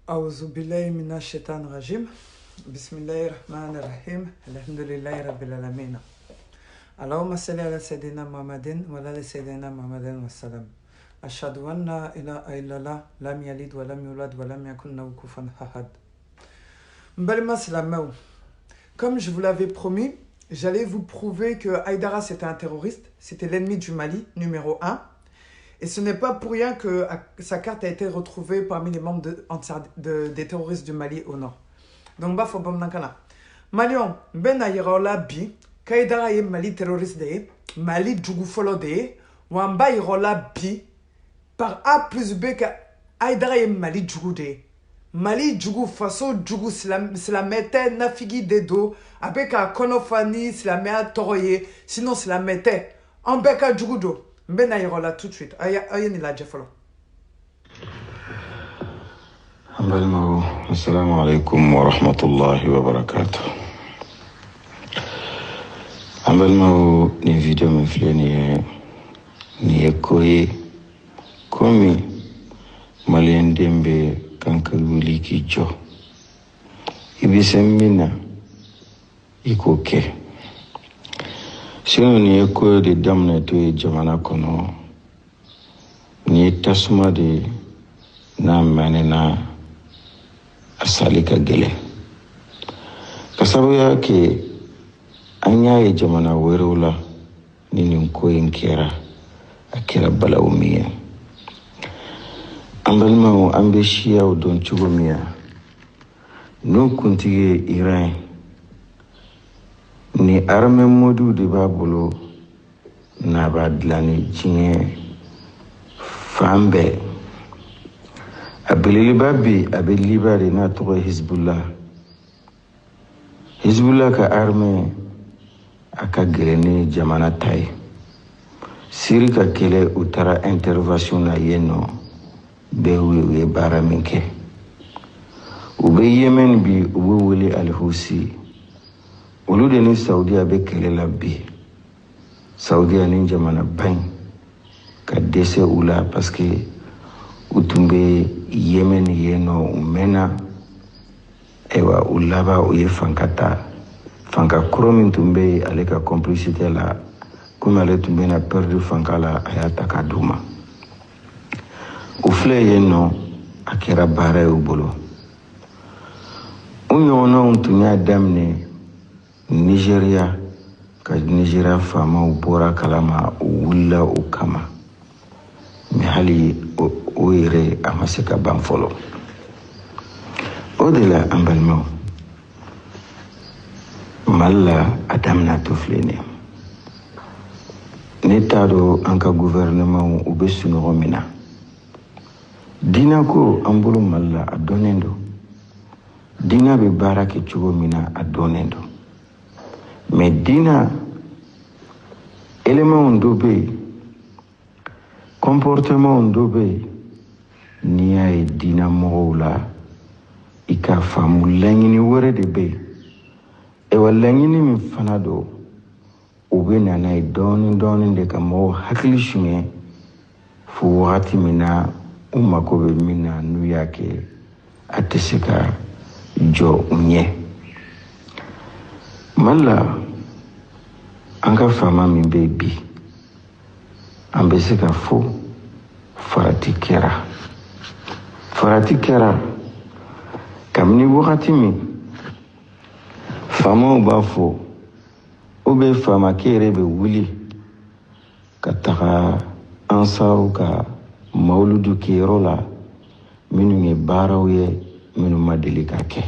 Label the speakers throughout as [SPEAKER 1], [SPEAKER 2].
[SPEAKER 1] أعوذ بالله من الشيطان الرجيم بسم الله الرحمن الرحيم الحمد لله رب العالمين اللهم صل على سيدنا محمد وعلى سيدنا محمد وسلم أشهد أن لا إله إلا الله لم يلد ولم يولد ولم يكن له كفوا أحد. Comme je vous l'avais promis, j'allais vous prouver que Haïdara c'était un terroriste, c'était l'ennemi du Mali, numéro 1. Et ce n'est pas pour rien que sa carte a été retrouvée parmi les membres des terroristes du Mali au nord. Donc, bah, faut bon nankana. Malion, ben aïrola bi, Haïdara est Mali terroriste de, Mali djougou folo de, wamba aïrola bi, par A plus B que Haïdara est Mali djougou de. Mali djougou faso djougou silamete nafigi dedo, avec un konofani silamea toroye, sinon silamete, en beka djougou do. Ben aïrola tout de suite. Aïe ni la jeffalo.
[SPEAKER 2] Assalamu alaikum wa rahmatullahi wa barakatuh. Ambalma ni video mfile ni ekoye komi malendembe kankaguli kicho ibisemina ikoke. Sino ni eko de damne to jamana kono ni tasuma de na manena asalika gele kasabu yake anya ye jamana werula nini ko inkera akira balawmiya ambalma ambeshiya udon chugomiya no kuntige Iran ni arme modu de babolo na badlani jinge fambe abelili babi abelili bari na to Hizbullah ka arme aka gelene jamana tai sirika kele utara intervention na yeno bewe baraminke ube Yemen bi ube wele al-Husi olu de ni Saudi abe kele la bi Saudi ani jamana bain ka dese ula parce que utumbe Yemen yeno umena ewa ulaba uye fanka kromin tumbe aleka complicité la comme ale tumbe na perdu fanka la ayata kaduma ufle yeno akera bare ubolo unyono untunya damne Nigeria ka Nigeria fama ubora kalama uwula ukama mihali oire amaseka banfolo odela ambalmo malla adamna tuflene netado anka gouvernement ubesuno romina dina ko ambulu malla adonendo dina be barake chugo mina adonendo mais dina élément ndobe comportement ndobe niya e dina mola ika famu langini wore de be e walangini mi fanado ube na na doni de kamo hakili shume fu wakati mina umako be mina nu yake ateseka jo unye mala anga fama mi baby ambeseka fu faratikera kamni wakati mi fama ubafo ube fama kere be wuli kataka ansaru ka mauludu kerola minu nge barawye minu madelika ke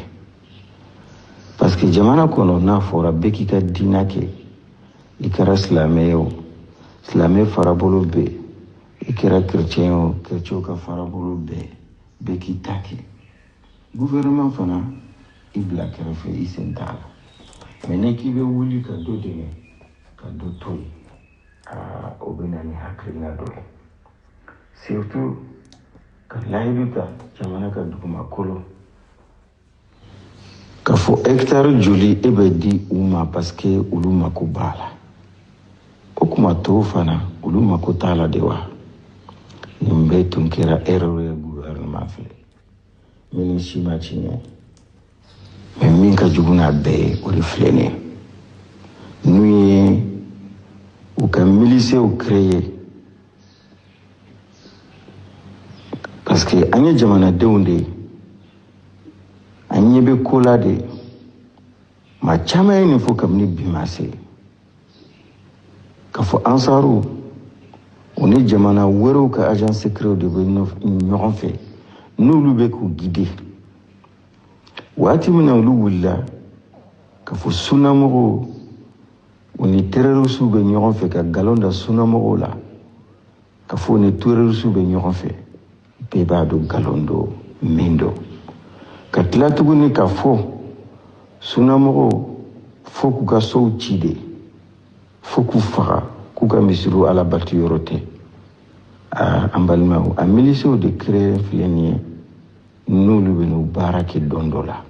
[SPEAKER 2] parce que jamana kono na fora beki ka dina ke ikara slameo farabolo be ikara chrétien ka farabolo be beki take gouvernement fana ibla kerefe isentala mene kibe wuli ka do de ka do toy obina ni hakrina do surtout ka laiduta jamana ka duguma kolo ka fo hectare joli ebe di uma parce que uluma ko bala okuma to fana uluma ko tala dewa nimbe tunkira erreur ya gouvernement fle min si ma tiɲɛ mais min ka jugu n'a bɛɛ ye o de filɛ nin ye n'u ye u ka milicew créer parce que an ye jamanadenw de ye an ɲɛ bɛ ko la de maa caman ye nin fɔ kabini bi ma se k'a fɔ ansaru u ni jamana wɛrɛw ka agent secret de bɛ ɲɔgɔn fɛ n'olu bɛ k'u guider waati min na olu wulila k'a fɔ sunnamɔgɔw u ni terroristes bɛ ɲɔgɔn fɛ ka galon da sunnamɔgɔw la k'a fɔ u ni terroristes bɛ ɲɔgɔn fɛ bɛɛ b'a dɔn galon don min don ka tila tuguni k'a fɔ sunnamɔgɔw fo k'u ka sow ci de fo k'u faga k'u ka misiriw alabati yɔrɔ tɛ an balimaw a milicew de créer filɛ nin ye n'olu bɛ n'u baara kɛ don dɔ la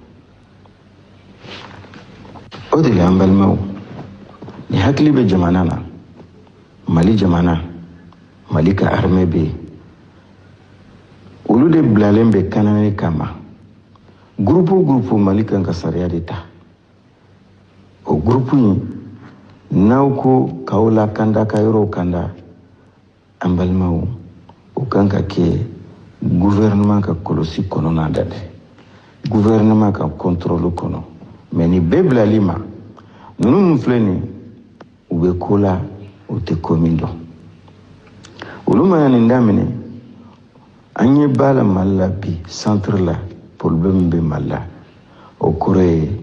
[SPEAKER 2] o de la an balimaw ni hakili bɛ jamana na mali jamana mali ka armée bɛ yen olu de bilalen bɛ kanani kama groupe o groupe mali kan ka sariya de ta o groupe in n'aw ko k'aw lakanda ka yɔrɔw kanda an balimaw o kan ka kɛ gouvernement ka kɔlɔsi kɔnɔna da dɛ gouvernement ka contrôle kɔnɔ mais ni bɛɛ bilali ma ninnu min filɛ nin u bɛ ko la u tɛ ko min dɔn olu mana nin daminɛ an ye b'a la mali la bi centre la problème bɛ mali la o kɔrɔ ye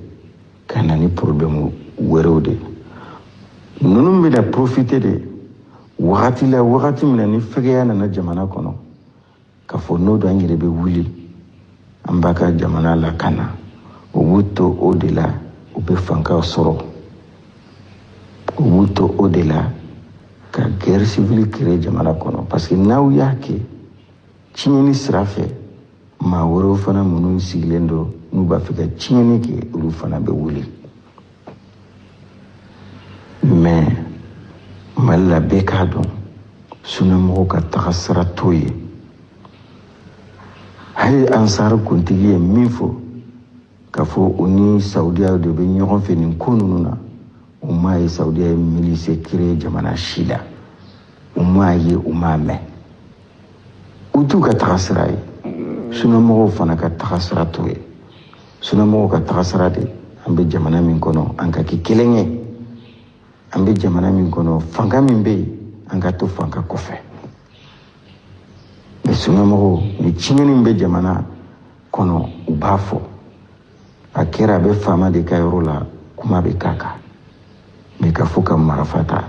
[SPEAKER 2] ka na ni problème wɛrɛw de ninnu bɛna profiter de wagati la wagati min na ni fɛgɛya nana jamana kɔnɔ k'a fɔ n'o don an yɛrɛ bɛ wuli an b'a ka jamana lakana u b'u to o de la u bɛ fanga sɔrɔ u b'u to o de la ka guerre civile créer jamana kɔnɔ parce que n'aw y'a kɛ tiɲɛni sira fɛ maa wɛrɛw fana minnu sigilen don n'u b'a fɛ ka tiɲɛni kɛ olu fana bɛ wuli mais mali la bɛɛ k'a dɔn sunnamɔgɔw ka taga sira t'o ye hali ansari kuntigi ye min fɔ k'a fɔ u ni saudiya de bɛ ɲɔgɔn fɛ nin ko ninnu na u m'a ye saudiya ye milice créer jamana si la u m'a ye u m'a mɛn u t'u ka taga sira ye sunnamɔgɔw fana ka taga sira t'o ye sunnamɔgɔw ka taga sira de an bɛ jamana min kɔnɔ an ka kɛ kelen ye an bɛ jamana min kɔnɔ fanga min bɛ yen an ka to fanga kɔfɛ mais sunnamɔgɔw ni tiɲɛni bɛ jamana kɔnɔ u b'a fɔ a kɛra a bɛ faama de ka yɔrɔ la kuma bɛ k'a kan mais ka fɔ ka marifa ta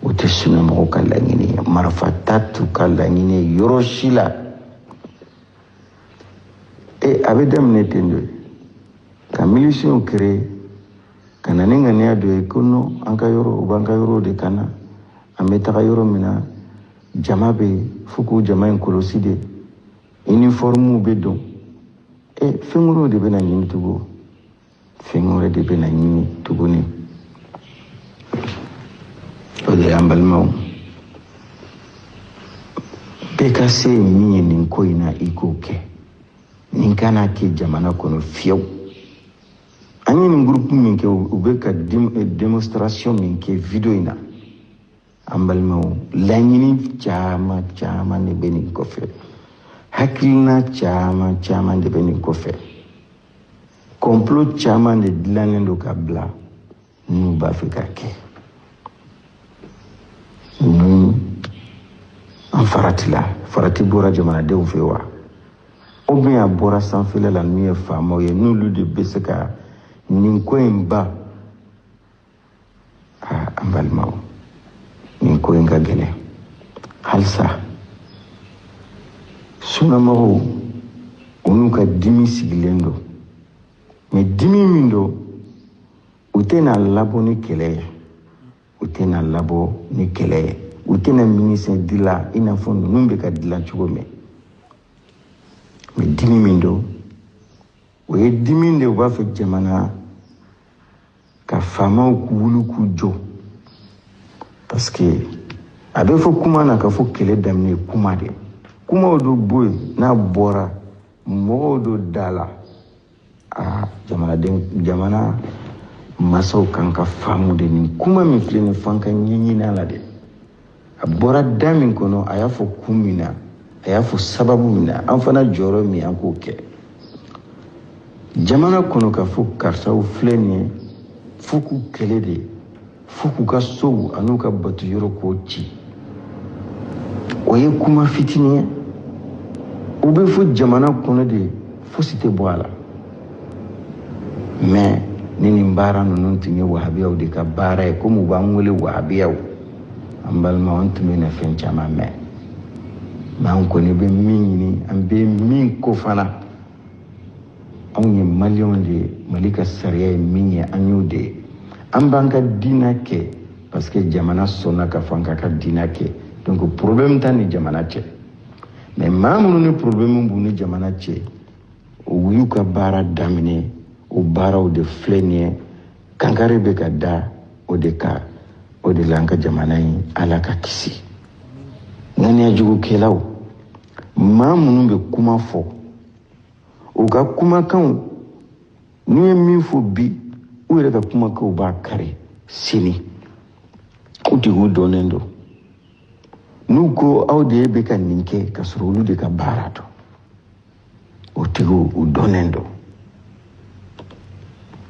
[SPEAKER 2] o tɛ sunnamɔgɔw ka laɲini ye marifa ta t'u ka laɲini ye yɔrɔ si la a bɛ daminɛ ten de ka miliciens créer ka na ni ŋaniya dɔ ye ko non an ka yɔrɔ u b'an ka yɔrɔ de kan na an bɛ taga yɔrɔ min na jama bɛ yen fo k'u jama in kɔlɔsi de uniforme bɛ don fɛn wɛrɛw de bɛ na ɲini tugun fɛn wɛrɛ de bɛ na ɲini tuguni o de y'an balimaw bɛɛ ka se ye min ye nin ko in na i k'o kɛ nin kana kɛ jamana kɔnɔ fiyewu an ye nin groupe min kɛ u bɛ ka démonstration min kɛ video in na an balimaw laɲini caman caman de bɛ nin kɔfɛ hakilina caman caman de bɛ nin kɔfɛ complot caman de dilannen don ka bila n'u b'a fɛ ka kɛ ni an farati bɔra jamanadenw fɛ wa ou bien a bɔra sanfɛla la n'u ye faamaw ye n'olu de bɛ se ka nin ko in ba an balimaw nin ko in ka gɛlɛn halisa sunnamɔgɔw u n'u ka dimi sigilen don mais dimi min don u tɛna labɔ ni kɛlɛ ye u tɛna labɔ ni kɛlɛ ye u tɛna ministère dila i n'a fɔ ninnu bɛ ka dilan cogo min mais dimi min don o ye dimi de u b'a fɛ jamana ka faamaw k'u wuli k'u jɔ parce que a bɛ fɔ kuma na k'a fɔ kɛlɛ daminɛ kuma de kumaw dɔ bɔ yen n'a bɔra modo dala jamana masaw kan ka faamu de ni kuma min filɛ ni fanka ɲɛɲina la de a bɔra da min kɔnɔ a y'a fɔ kun min na a y'a fɔ sababu min na an fana jɔyɔrɔ min an k'o kɛ jamana kɔnɔ ka fɔ karisaw filɛ nin ye fo k'u kɛlɛ de fo k'u ka sow an'u ka batuyɔrɔ k'o ci o ye kuma fitinin ye o bɛ fɔ jamana kɔnɔ de fosi tɛ bɔ a la mais ni nin baara ninnu tun ye wahabiyaw de ka baara ye komi u b'an wele wahabiyaw an balima an tun bɛna fɛn caman mɛn mais an kɔni bɛ min ɲini an bɛ min ko fana anw ye maliyɛnw de ye mali ka sariya ye min ye an y'o de ye an b'an ka diinɛ kɛ parce que jamana sɔnna ka fɔ an k'a ka diinɛ kɛ donc problème t'an ni jamana cɛ mais maa minnu ni problème b'u ni jamana cɛ u y'u ka baara daminɛ o baaraw de filɛ nin ye kankari bɛ ka da o de kan o de la an ka jamana in ala ka kisi ŋaniya jugukɛlaw maa minnu bɛ kuma fɔ u ka kumakanw n'u ye min fɔ bi u yɛrɛ ka kumakanw b'a kari sini u tigiw dɔnnen don n'u ko aw de bɛ ka nin kɛ ka sɔrɔ olu de ka baara dɔn o tigiw u dɔnnen don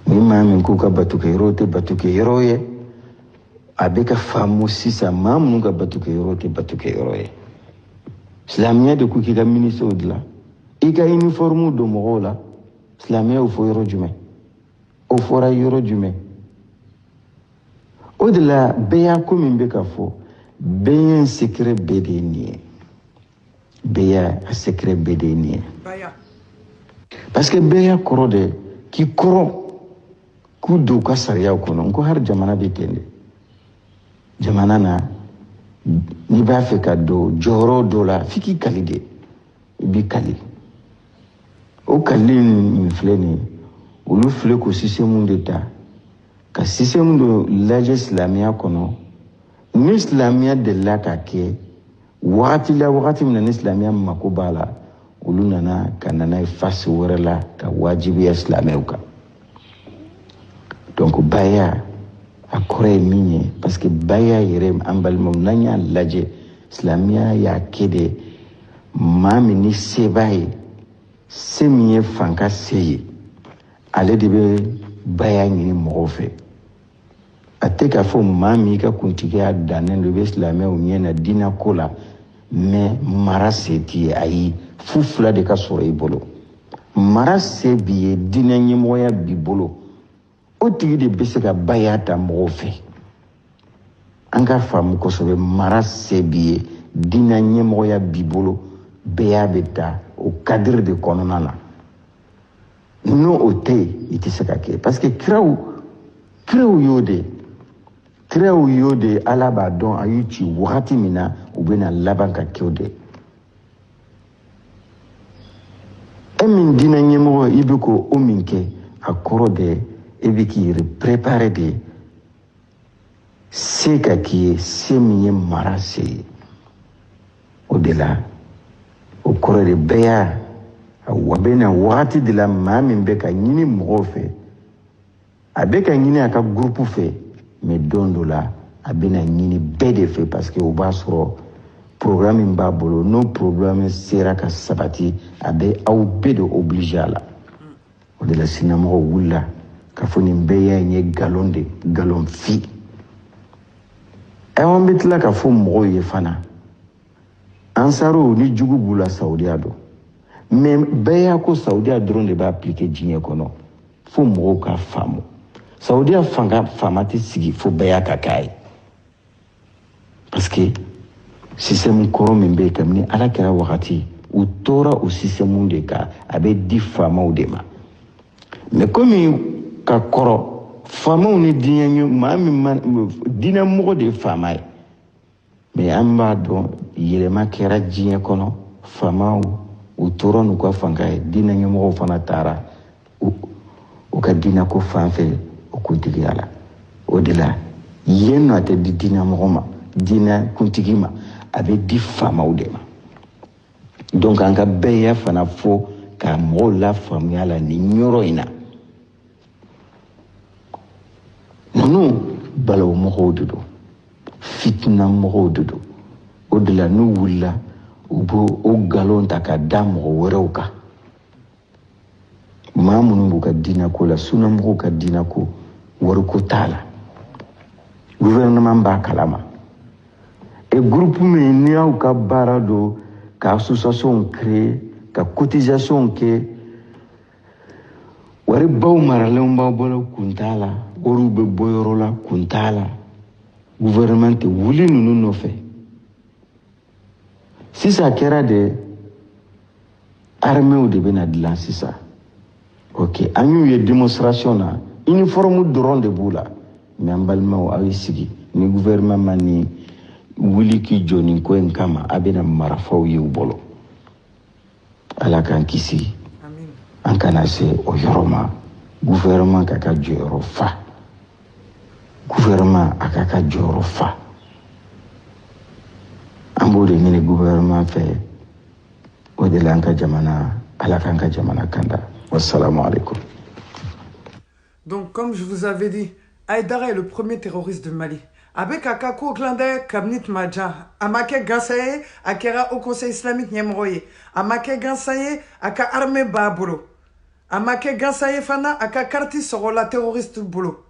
[SPEAKER 2] ni maa min k'u ka batukɛyɔrɔw tɛ batukɛyɔrɔ ye a bɛ ka faamu sisan maa minnu ka batukɛyɔrɔ tɛ batukɛyɔrɔ ye silamɛya de ko k'i ka ministrew dilan i ka uniforme don mɔgɔw la silamɛya y'o fɔ yɔrɔ jumɛn o fɔra yɔrɔ jumɛn o de la bɛɛ y'a ko min bɛ ka fɔ bɛɛ ye secret bɛɛ de ye nin ye bɛɛ y'a secret bɛɛ de ye nin ye parce que bɛɛ y'a kɔrɔ de k'i kɔrɔ k'u don u ka sariyaw kɔnɔ n ko hali jamana bɛ ten de jamana na n'i b'a fɛ ka don jɔyɔrɔ dɔ la f'i k'i kali de i b'i kali o kalili min filɛ nin ye olu filɛ k'o système de ta ka système dɔ lajɛ silamɛya kɔnɔ ni silamɛya delila ka kɛ wagati la wagati min na ni silamɛya mako b'a la olu nana ka nana ye fasi wɛrɛ la ka wajibiya silamɛw kan donc baya a kɔrɔ ye min ye parce que baya yɛrɛ an balimaw n'an y'a lajɛ silamɛya y'a kɛ de maa min ni se b'a ye se min ye fanka se ye ale de bɛ baya ɲini mɔgɔw fɛ a tɛ k'a fɔ maa min ka kuntigiya dannen do i bɛ silamɛw ɲɛ na diinɛ ko la mais mara se t'i ye ayi fu fila de ka sɔrɔ i bolo mara se b'i ye diinɛ ɲɛmɔgɔya b'i bolo o tigi de bɛ se ka baya ta mɔgɔw fɛ an ka faamu kosɛbɛ mara se b'i ye diinɛ ɲɛmɔgɔya b'i bolo bɛɛ bɛ ta o cadre de kɔnɔna na n'o o tɛ yen i tɛ se ka kɛ parce que kiraw y'o de kiraw y'o de ala b'a dɔn a y'u ci wagati min na u bɛna laban ka kɛ o de e min diinɛ ɲɛmɔgɔ i bɛ k'o min kɛ a kɔrɔ de e bɛ k'i préparer de se ka k'i ye se min ye mara se ye o de la o kɔrɔ de bɛɛ y'a a bɛ na wagati de la maa min bɛ ka ɲini mɔgɔw fɛ a bɛ ka ɲini a ka groupe fɛ mais don dɔ la a bɛ na ɲini bɛɛ de fɛ parce que o b'a sɔrɔ programme min b'a bolo n'o programme sera ka sabati a bɛ aw bɛɛ de obligé a la o de la sinamɔgɔw wulila k'a fɔ nin bɛɛ y'a ye nkalon de nkalon fi an bɛ tila ka fɔ mɔgɔw ye fana ansarow ni jugu b'u la saudiya don mais bɛɛ y'a ko saudiya dɔrɔn de b'a appliquer diɲɛ kɔnɔ fo mɔgɔw k'a faamu saudiya fanga tɛ sigi fo bɛɛ y'a ka k'a ye parce que système kɔrɔ min bɛ yen kabini ala kɛra wagati u tora o système de kan a bɛ di faamaw de ma mais komi ka kɔrɔ faamaw ni diinɛ maa min diinɛ mɔgɔ de ye faama ye mais an b'a dɔn yɛlɛma kɛra diɲɛ kɔnɔ faamaw u tora n'u ka fanga ye diinɛ ɲɛmɔgɔw fana taara u ka diinɛ ko fan fɛ o kuntigiya la o de la yen nɔ a tɛ di diinɛ mɔgɔ ma diinɛ kuntigi ma a bɛ di faamaw de ma donc an ka bɛɛ y'a fana fɔ ka ka mɔgɔw la faamuya la nin yɔrɔ in na ninnu balawu mɔgɔw de don fitina mɔgɔw de don o de la n'u wulila u b'o o galon ta ka da mɔgɔ wɛrɛw kan maa minnu b'u ka diinako la sunnamɔgɔw ka diinako wariko t'a la gouvernement b'a kalama et groupe min ni y'aw ka baara don ka association créer ka cotisation kɛ wari baw maralenw b'aw bolo kun t'a la wariw bɛ bɔ yɔrɔ la kun t'a la gouvernement tɛ wuli ninnu nɔfɛ sisan kɛra de armée de bɛna dilan sisan ok an y'u ye démonstration na uniforme dɔrɔn de b'u la mais an balimaw aw ye sigi ni gouvernement ma ni wuli ki jɔ nin ko in kama a bɛna marifaw ye u bolo ala k'an kisi an kana se o yɔrɔ ma gouvernement ka ka jɔyɔrɔ fa gouvernement a ka ka jɔyɔrɔ fa an b'o de ɲini gouvernement fɛ o de la an ka jamana ala k'an ka jamana kanda wassalamu alaikum.
[SPEAKER 1] Donc comme je vous avais dit, Haïdara est le premier terroriste de Mali. Avec Akako Glande Kabnit Madja, Amake Gansaye, Akera au Conseil islamique Nyemroye, Amake Gansaye, Aka armée Babolo, Amake Gansaye Fana, Aka Karti sera la terroriste Bolo.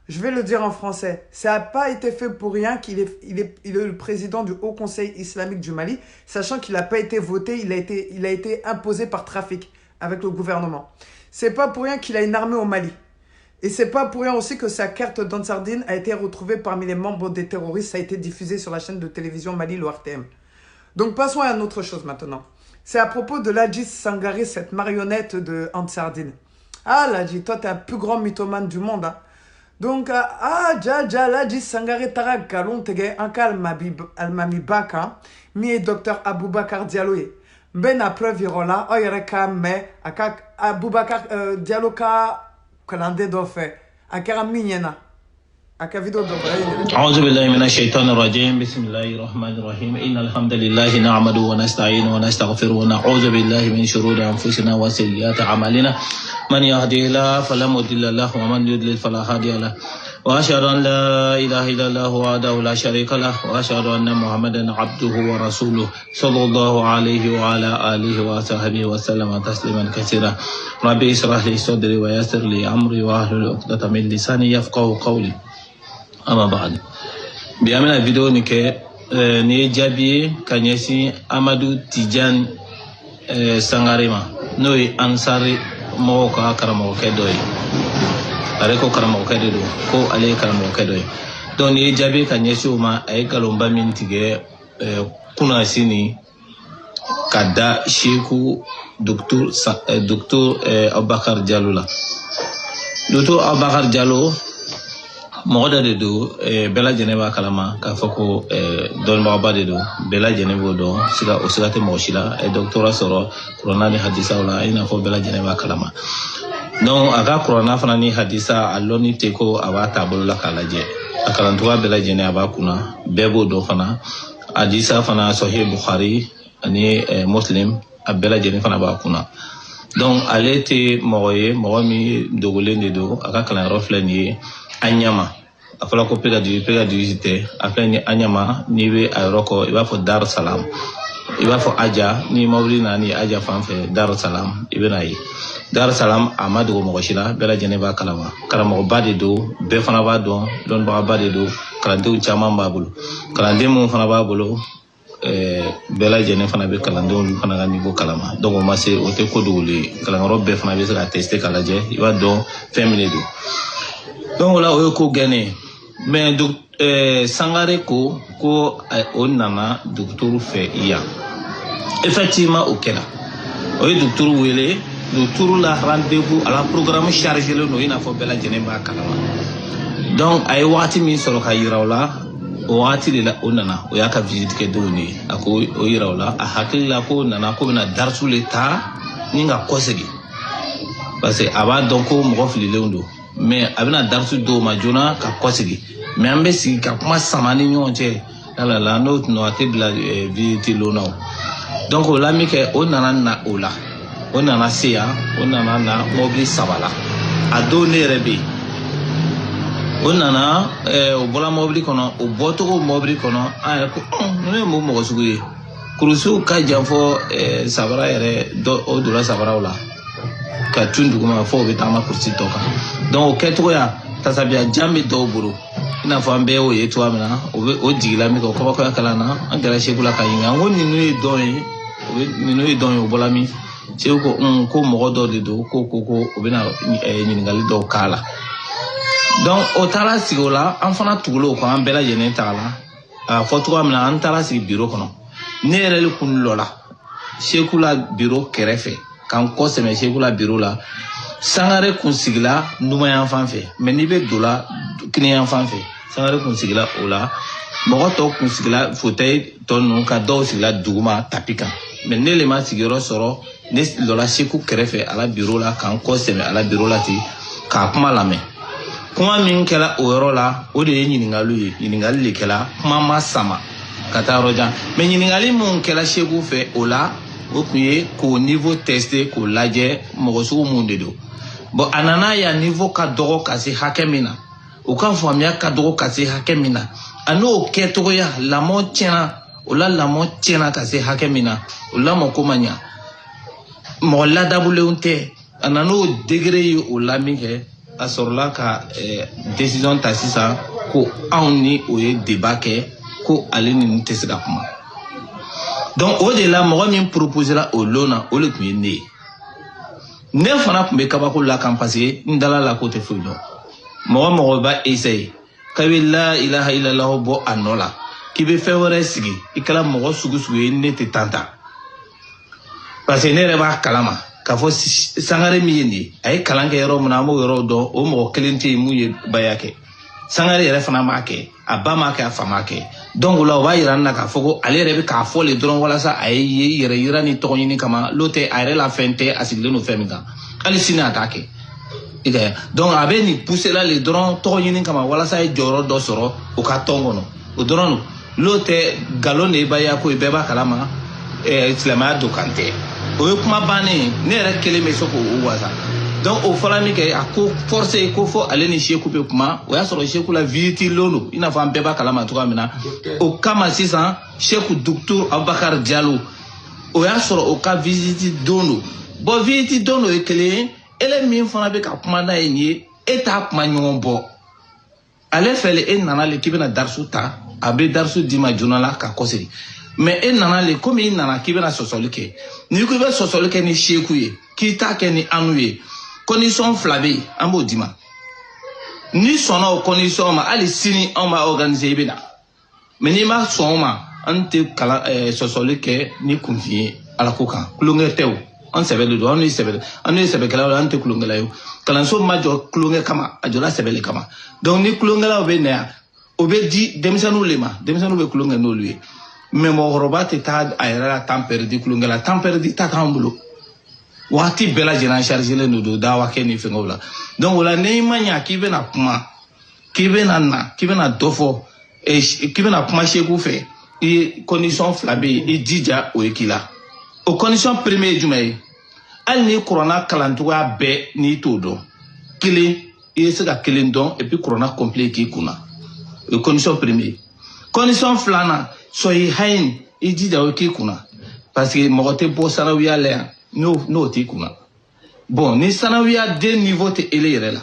[SPEAKER 1] Je vais le dire en français. Ça n'a pas été fait pour rien qu'il est le président du Haut Conseil islamique du Mali, sachant qu'il n'a pas été voté, il a été imposé par trafic avec le gouvernement. C'est pas pour rien qu'il a une armée au Mali. Et c'est pas pour rien aussi que sa carte d'Ansardine a été retrouvée parmi les membres des terroristes. Ça a été diffusé sur la chaîne de télévision Mali, le RTM. Donc passons à une autre chose maintenant. C'est à propos de Ladji Sangare, cette marionnette de Ansardine. Ah Ladji, toi t'es un plus grand mythomane du monde. Hein. Donc, Ladji Sangare Tara Galon Tege, Anka Almami Baka, mi docteur Aboubakar Diallo. Ben a preuve Irola, Oyereka me, Aka Aboubakar Diallo ka kalande do fe, Akara minyena.
[SPEAKER 3] أعوذ بالله من الشيطان الرجيم بسم الله الرحمن الرحيم إن الحمد لله نعمده ونستعينه ونستغفره ونعوذ بالله من شرور أنفسنا وسيئات أعمالنا من يهده الله فلا مضل له ومن يضلل فلا هادي له وأشهد أن لا إله إلا الله وحده لا شريك له وأشهد أن محمدا عبده ورسوله صلى الله عليه وعلى آله وصحبه وسلم تسليما كثيرا ربي اشرح لي صدري ويسر لي أمري واحلل عقدة من لساني يفقهوا قولي Ama baad. Biamina video ni ke ni jabi kanyesi Amadou Tidiane Sangarema noi ansari mo ka karamo kedoy. Are ko karamo kedo ko ale karamo kedoy. Don ni jabi kanyesi uma ay kalomba mintige kuna sini kada Sheikhu Dr. Abubakar Diallo la. Dr. Abubakar Diallo Moda de do bela jeneba kalama ka fako don baba de do bela jenebo do sila o sila te moshila doctora soro corona ni hadisa wala ina fo bela jeneba kalama non aga corona fana ni hadisa aloni teko awata bolola kalaje akalantuwa bela jene aba kuna bebo do fana hadisa fana sahih bukhari ani muslim abela jene fana ba kuna donc alete momi dogole de do aga kala roflani anyama afala ko pega digite afani anyama niwe aeroko iba fo Dar Salam iba fo aja ni mawlina ni aja fanfe Dar Salam ibinayi Dar Salam amadu mo shila bela jeneba kalama karamo bade do be fana ba don ba bade do kalande chama babulu kalande mo fana babulu bela jene fana be kalande on fana ga niveau kalama donc ma se o te ko dole kalangoro be fana be sa tester kalaje iba don family do donc là o ko gagné mais Sangare ko on nana docteur fait hier effectivement au Kenya o docteur wele docteur la rendez-vous à la programme chargé le no ina fo bela jeneba kalama donc ay wati mi solo kayiraula o wati de la onana o yaka visite ke doni ako o yiraula a hakila ko nana ko na darsu l'état ninga kosegi parce que aba donc mo fili lendo mais abina darsu do majona ka kosigi mais ambe si ka kuma samani nyonche la no ate bla visite lo no donc la mi ke onana na ola on nana se yan on nana na mobili sabala a don ne yɛrɛ bɛ on nana o bɔra mobili kɔnɔ o bɔcogo mobili kɔnɔ an yɛrɛ ko ne ye mun mɔgɔ sugu ye kurusiw ka jan fɔ sabara yɛrɛ o donna sabaraw la ka tun duguma fɔ o bɛ taama kurusi tɔ kan donc o kɛcogoya tasabiya jan bɛ dɔw bolo i n'a fɔ an bɛɛ y'o ye cogoya min na o jigila min kɛ o kabakoya kalan na an kɛra Seku la ka ɲininka n ko ninnu ye dɔn ye o bɔla min Seku ko mɔgɔ dɔw de don ko o bɛna ɲininkali dɔw k'a la donc o taara sigi o la an fana tugula o kan an bɛɛ lajɛlen taga la a fɔ cogoya min na an taara sigi biro kɔnɔ ne yɛrɛ de kun lɔla Seku la biro kɛrɛfɛ k'an kɔ sɛmɛ Seku la biro la Sangare kun sigila numayan fan fɛ mais n'i bɛ don la kiniyan fan fɛ Sangare kun sigila o la mɔgɔ tɔw kun sigila fauteuil tɔ ninnu ka dɔw sigila duguma tapi kan mais ne le ma sigiyɔrɔ sɔrɔ ne lɔla Seku kɛrɛfɛ a la biro la k'an kɔ sɛmɛ a la biro la ten k'a kuma lamɛn kuma min kɛla o yɔrɔ la o de ye ɲininkaliw ye ɲininkali de kɛla kuma ma sama ka taa yɔrɔ jan mais ɲininkali mun kɛla Seku fɛ o la o kun ye k'o niveau tester k'o lajɛ mɔgɔ sugu mun de don bon a nana ya niveau ka dɔgɔ ka se hakɛ min na o ka faamuya ka dɔgɔ ka se hakɛ min na a n'o kɛcogoya lamɔ tiɲɛna o la lamɔ tiɲɛna ka se hakɛ min na o lamɔ ko ma ɲa mɔgɔ ladabulenw tɛ a nan'o degré ye o la min kɛ a sɔrɔla ka décision ta sisan ko anw ni o ye débat kɛ ko ale ni tɛ se ka kuma donc o de la mɔgɔ min proposera o lon na o le tun ye ne ye ne fana tun bɛ kabako la kan parce que n dala la ko tɛ foyi dɔn mɔgɔ b'a essayer k'a bɛ la ilaha illallah bɔ a nɔ la k'i bɛ fɛn wɛrɛ sigi i kɛra mɔgɔ sugu ye ne tɛ tan ta parce que ne yɛrɛ b'a kalama k'a fɔ Sangare min ye nin ye a ye kalan kɛ yɔrɔ min na an b'o yɔrɔ dɔn o mɔgɔ kelen tɛ yen mun ye baya kɛ Sangare yɛrɛ fana m'a kɛ a ba m'a kɛ a fa m'a kɛ donc o la o b'a yira n na k'a fɔ ko ale yɛrɛ bɛ k'a fɔ le dɔrɔn walasa a ye yɛrɛ yira ni tɔgɔ ɲini kama n'o tɛ a yɛrɛ la fɛn tɛ a sigilen don fɛn min kan hali sini a t'a kɛ donc a bɛ nin pousser la le dɔrɔn tɔgɔ ɲini kama walasa a ye jɔyɔrɔ dɔ sɔrɔ o ka tɔn kɔnɔ o dɔrɔn don n'o tɛ nkalon de ye baya ko ye bɛɛ b'a kalama silamɛya don kan tɛ o ye kuma bannen ne yɛrɛ kelen bɛ se k'o wasa donc o fɔra min kɛ a ko forcé ko fɔ ale ni Seku bɛ kuma o y'a sɔrɔ Seku la visite lon don i n'a fɔ an bɛɛ b'a kalama cogoya min na o kama sisan Seku Docteur Abubakar Diallo o y'a sɔrɔ o ka visite don don bon visite don don ye kelen ye ele min fana bɛ ka kuma n'a ye nin ye e t'a kuma ɲɔgɔn bɔ ale fɛ le e nana le k'i bɛna darisu ta a bɛ darisu d'i ma joona la ka kɔsegin mais e nana le komi i nana k'i bɛna sɔsɔli kɛ n'i ko i bɛ sɔsɔli kɛ ni Seku ye k'i t'a kɛ ni anu ye condition fila bɛ yen an b'o d'i ma ni sɔnna o condition ma hali sini anw b'a organiser i bɛ na mais n'i ma sɔn o ma an tɛ kalan sɔsɔli kɛ ni kunfin ye ala ko kan kulonkɛ tɛ o an sɛbɛlen don an ye sɛbɛkɛlaw ye an tɛ kulonkɛla ye kalanso ma jɔ kulonkɛ kama a jɔla sɛbɛli kama donc ni kulonkɛlaw bɛ na yan o bɛ di denmisɛnninw le ma denmisɛnninw bɛ kulonkɛ n'olu ye mais mɔgɔkɔrɔba tɛ taa a yɛrɛ la temps perdu kulonkɛ la temps perdu ta t'an bolo waati bɛɛ lajɛlen chargelen don dawa kɛ ni fɛngɛw la donc o la n'i ma ɲa k'i bɛna kuma k'i bɛna dɔ fɔ k'i bɛna kuma Seku fɛ i ye condition fila bɛ yen i jija o ye k'i la o condition premier ye jumɛn ye hali n'i kuranna kalancogoya bɛɛ n'i t'o dɔn kelen i ye se ka kelen dɔn et puis kuranna complet k'i kunna o ye condition premier condition filanan sɔhihain i jija o k'i kunna parce que mɔgɔ tɛ bɔ sanawiya la yan n'o t'i kunna bon ni sanawiya den niveau tɛ ele yɛrɛ la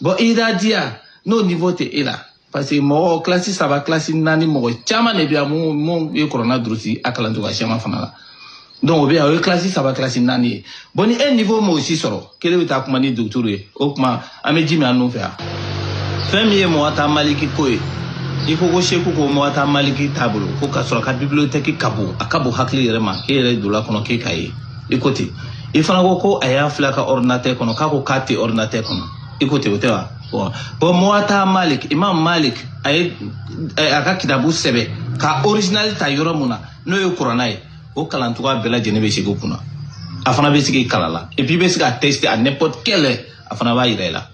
[SPEAKER 3] bon iradiya n'o niveau tɛ e la parce que mɔgɔ classe 3 classe 4 mɔgɔ caman de bɛ yan mun ye kuranna durusi a kalancogoya caman fana la donc o bɛ yan o ye classe 3 classe 4 ye bon ni e niveau m'o si sɔrɔ kelen bɛ taa kuma ni docteur ye o kuma an bɛ ji min an nun fɛ yan fɛn min ye mɔgɔ ta maliki ko ye i ko ko Seku ko mɔgɔ ta maliki t'a bolo ko ka sɔrɔ ka bibliothèque ka bon a ka bon hakili yɛrɛ ma e yɛrɛ donna kɔnɔ k'e k'a ye i ko ten i fana ko a y'a filɛ ka ordinateur kɔnɔ k'a ko k'a tɛ ordinateur kɔnɔ i ko ten o tɛ wa bon mɔgɔ ta Malik Imam Malik a ye a ka kitabu sɛbɛn ka original ta yɔrɔ mun na n'o ye kuranna ye o kalancogoya bɛɛ lajɛlen bɛ Seku kunna a fana bɛ se k'i kalan la et puis i bɛ se ka tester à n'importe quelle heure a fana b'a yira i la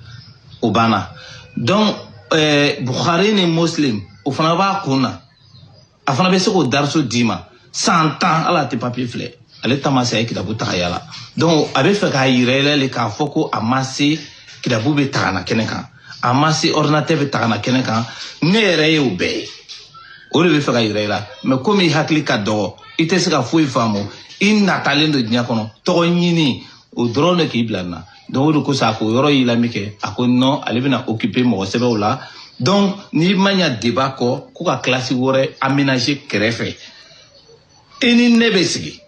[SPEAKER 3] o banna donc Bukhari ni Muslim o fana b'a kun na a fana bɛ se k'o darisu d'i ma 100 ans ala tɛ papier filɛ ale tamase ay kitabu tagayala donc abe fe ka yirele le ka foko amasi kitabu be tagana keneka amasi ordinateur be tagana keneka ne yere yo be o le be fe ka yirela mais comme hakli ka do ite se ka foi famo inna talendo nya kono to nyini o drone ki blana donc ko sa ko yoro yila mike ako non ale bena occuper mo sebe ola donc ni manya débat ko ka classe wore aménager krefe eni nebesigi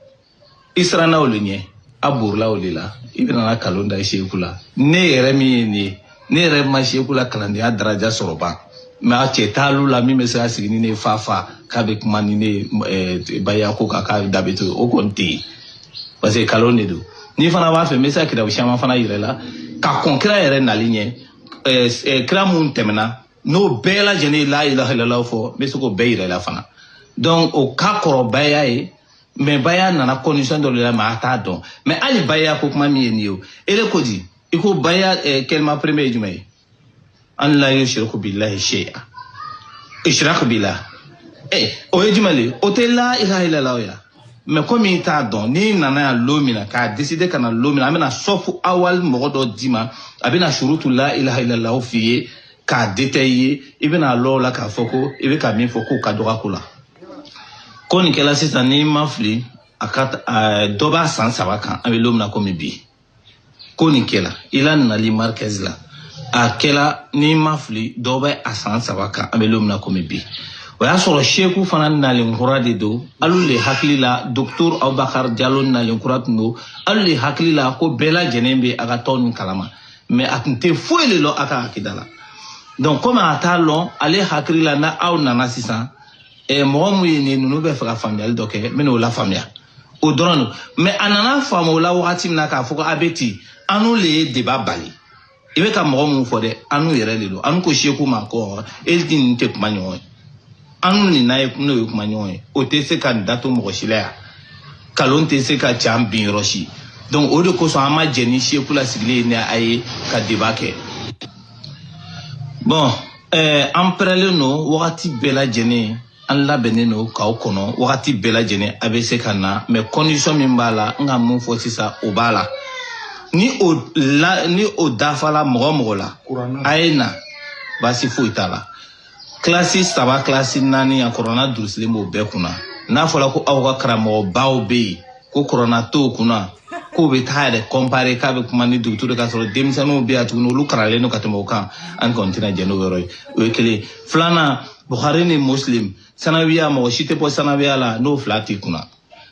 [SPEAKER 3] israna olunye aburla olila ibina na kalonda shekula ne yere mi ni ne yere ma shekula kalandi adaraja soroba ma chetalu la mi mesa sigini ne fafa kabe kumani ne baya ko ka dabeto o konti parce que kalonde do ni fana ba fe mesa kida shama fana yirela ka konkret yere na ligne kra mun temena no bela jeni la ilaha illallah fo meso ko beire la fana donc o ka koro baya e mais baya nana condition de la mata don mais ali baya ko kuma mi ni yo ele ko di iko baya kelma premier jumay an la yushriku billahi shay'a ishrak billah o jumali o te la ilaha illallah ya mais comme il t'a don ni nana lomina ka décider kana lomina amena sofu awal mogodo dima abina shurutu la ilaha illallah fiye ka détailler ibina lola ka foko ibe ka min foko ka doga kula koni kela sisa ni mafli akata doba san sabaka abe lomna komi bi koni kela ila nali marquez la akela ni mafli doba asan sabaka abe lomna komi bi waya soro sheku fana nali ngurade do alule haklila docteur Abubakar Diallo nali ngurat no alule haklila ko bela jenembe aga ton kalama mais atinte foile lo aka akidala donc comme atalon ale haklila na aw nana sisan mo mu ni nunu be fa famille doke meno la famille o drone mais anana famo la wakati na ka foko abeti anu le débat bali ibe ka mo mu fo de anu yere lelo anu ko sheku ma ko eltin te kuma nyo anu ni na no yo kuma nyo o te se candidat mo shilea kalon te se ka champion roshi donc o de ko so ama jeni sheku la sigle ni ay ka débat ke bon emprele no wakati bela jeni an labɛnnen no k'aw kɔnɔ wagati bɛɛ lajɛlen a bɛ se ka na mais condition min b'a la n ka mun fɔ sisan o b'a la ni o dafala mɔgɔ la a ye na baasi foyi t'a la kilasi 3 kilasi 4 a kɔrɔna durusilen b'o bɛɛ kunna n'a fɔra ko aw ka karamɔgɔbaw bɛ yen ko kɔrɔna t'o kunna k'o bɛ taa yɛrɛ comparer k'a bɛ kuma ni dugutigi k'a sɔrɔ denmisɛnninw bɛ yan tuguni olu karalen don ka tɛmɛ o kan an kɔni tɛna jɛ n'o yɔrɔ ye o ye kelen filanan Bukhari ni Muslim sanawiya mo shite po sanawiya la no flati kuna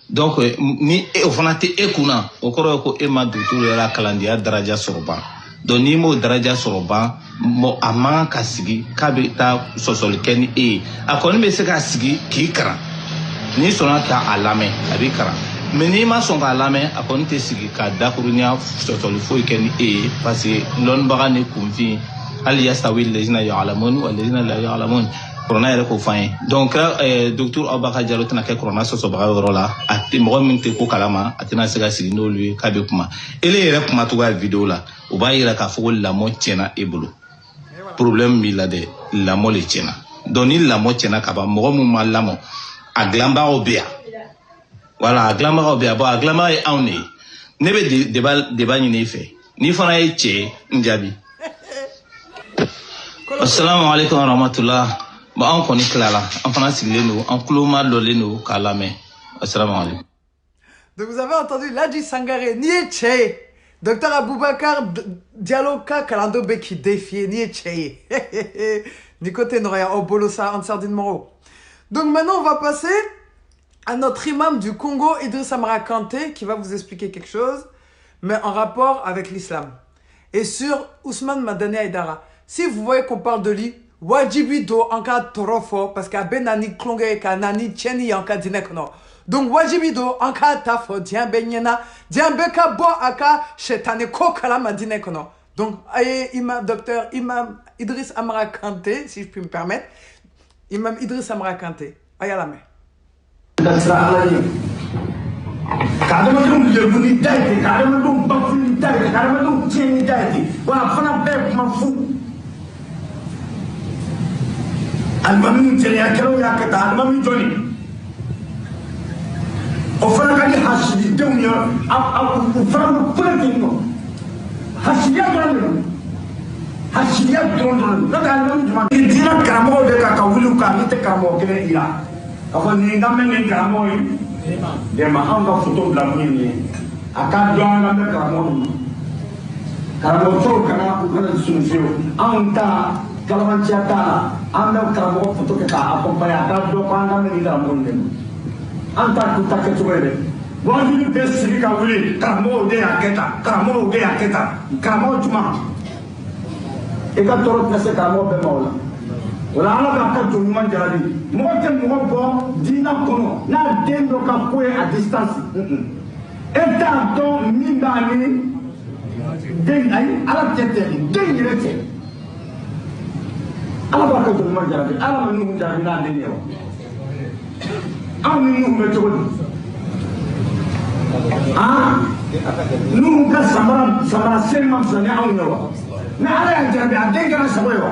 [SPEAKER 3] donc ni o fana te e kuna o koro ko e ma dutu la kalandia daraja soroba donc ni mo daraja soroba mo ama kasigi kabe ta sosol ken e akoni be se kasigi ki kara ni sona ta alame abi kara mais ni ma son alame akoni te sigi ka dakurunya sosol fo ken e parce que lon baga ni kunfi al yastawi alladhina ya'lamun wal ladhina la ya'lamun corona yɛrɛ ko fan ye donc docteur Abubakar Diallo tɛna kɛ corona sɔsɔbaga yɔrɔ la a tɛ mɔgɔ min tɛ ko kalama a tɛna se ka sigi n'olu ye k'a bɛ kuma ele yɛrɛ kuma cogoya vidéo la o b'a yira k'a fɔ ko lamɔ tiɲɛna e bolo problème b'i la dɛ lamɔ le tiɲɛna donc ni lamɔ tiɲɛna ka ban mɔgɔ min ma lamɔ a dilanbagaw bɛ yan voilà a dilanbagaw bɛ yan bon a dilanbaga ye anw de ye ne bɛ débat ɲini i fɛ n'i fana ye cɛ ye n jaabi assalamu alaikum wa rahmatullah. Bon, on connaît Clara, on connaît Sileno, on cloma Loleno, Kalame. Assalamu alaikum.
[SPEAKER 1] Donc vous avez entendu Ladji Sangaré, Nietzsche, Docteur Abubakar Diallo Kalando Beki défié Nietzsche. Nicoté Noria Obolosa Ansardine Moro. Donc maintenant on va passer à notre imam du Congo, Idriss Amara Kanté, qui va vous expliquer quelque chose, mais en rapport avec l'islam. Et sur Ousmane Madani Aïdara. Si vous voyez qu'on parle de lui, wajibi do anka torofo parce que benani klonge ka nani cheni anka dinekono donc wajibi do anka tafo diambenyena diambeka bo aka shetane ko kala dinekono donc imam docteur imam Idriss Amara Kanté si je puis me permettre imam Idriss Amara Kanté ayala me
[SPEAKER 4] kadamadu yebuni daite kadamadu bafuni daite kadamadu cheni daite wa fana be mafu almamin jere ya kero ya kata almamin joni o fana ka di hasididenw ye u fana bɛ kule ten nɔ hasidiya dɔrɔn de don hasidiya dɔrɔn n'o tɛ alimami jumɛn i dira karamɔgɔw de kan ka wuli u kan n'i tɛ karamɔgɔ kelen i la k'a fɔ nin ka mɛn nin karamɔgɔ ye dɛmɛ anw ka foto bila mun ye nin ye a ka dɔn an ka mɛn karamɔgɔ ninnu karamɔgɔ tɔw kana u kana sunu fiyewu anw ta kalabanciya t'a la an bɛ karamɔgɔ foto kɛ k'a accompagner a ka dɔn ko an ka mɛn nin karamɔgɔ ninnu de an ta k'u ta kɛcogo ye dɛ wajibi bɛ sigi ka wuli karamɔgɔw de y'a kɛ tan karamɔgɔw de y'a kɛ tan karamɔgɔ jumɛn i ka tɔɔrɔ tɛ se karamɔgɔ bɛɛ ma o la o la ala b'a ka jɔn ɲuman jarabi mɔgɔ tɛ mɔgɔ bɔ diinɛ kɔnɔ n'a den dɔ ka ko ye a distance e t'a dɔn min b'a ni den ayi ala tɛ tɛ den yɛrɛ tɛ ala b'a ka jɔn ɲuman jarabi ala ma nuhu jarabi n'a den ye wa anw ni nuhu bɛ cogo di nuhu ka samara sen ma fisa ni anw ye wa ni ala y'a jarabi a den kɛra sago ye wa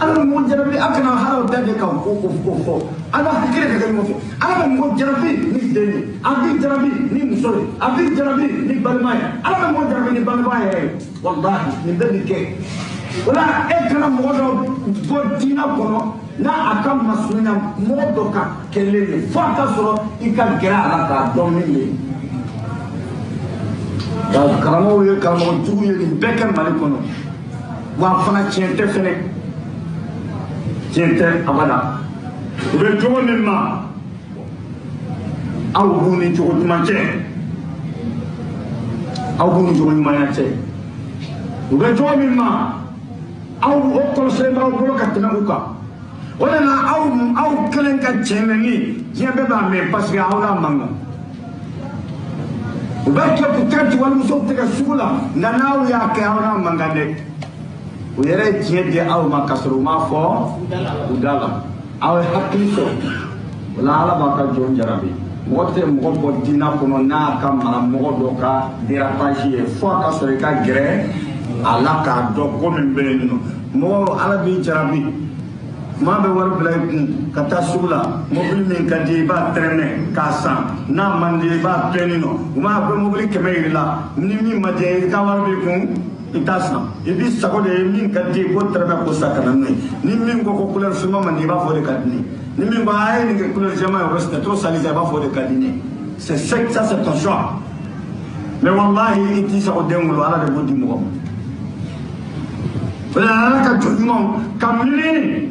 [SPEAKER 4] ala bɛ mɔgɔ jarabi a kana halaw da de kan o fɔ ala hakili ka kɛ ɲɔgɔn fɛ ala bɛ mɔgɔ jarabi ni den ye a b'i jarabi ni muso ye a b'i jarabi ni balima ye ala bɛ mɔgɔ jarabi ni balima yɛrɛ ye walahi nin bɛɛ bi kɛ o la e kana mɔgɔ dɔ bɔ diinɛ kɔnɔ n'a a ka masurunya mɔgɔ dɔ kan kɛlen ye fo a ka sɔrɔ i ka gɛrɛ a la k'a dɔn min ye karamɔgɔw ye karamɔgɔ jugu ye nin bɛɛ kɛ mali kɔnɔ wa fana tiɲɛ tɛ fɛnɛ tiɲɛ tɛ abada u bɛ jogo min ma aw b'u ni jogo ɲuman cɛ aw b'u ni jogo ɲumanya cɛ u bɛ jogo min ma aw o kɔlɔsilen b'aw bolo ka tɛmɛ u kan o de la aw kelen ka cɛnɛni diɲɛ bɛɛ b'a mɛn parce que aw la mankan u bɛ kɛ k'u tɛgɛ ci walimusow tɛgɛ sugu la nka n'aw y'a kɛ aw la mankan dɛ u yɛrɛ ye diɲɛ di aw ma k'a sɔrɔ u m'a fɔ u da la aw ye hakili sɔrɔ o la ala b'a ka jɔn jarabi mɔgɔ tɛ mɔgɔ bɔ diinɛ kɔnɔ n'a ka maramɔgɔ dɔ ka dérapage ye fo a ka sɔrɔ i ka gɛrɛ a la k'a dɔn ko min bɛ yen nɔ mɔgɔ ala b'i jarabi maa bɛ wari bila i kun ka taa sugu la mobili min ka di i b'a tɛrɛmɛ k'a san n'a man di i b'a to yen nɔ u m'a bɛ mobili 100 yiri la ni min ma diya i ka wari b'i kun i t'a san i b'i sago de ye min ka di i b'o tɛrɛmɛ k'o san ka na n'o ye ni min ko ko couleur finman man di i b'a fɔ o de ka di ne ni min ko a ye nin kɛ couleur jɛman ye o c'est trop salisé i b'a fɔ o de ka di ne c'est ça c'est ton choix mais wallahi i t'i sago den wolo ala de b'o di mɔgɔ ma ala ka jɔn ɲumanw ka mini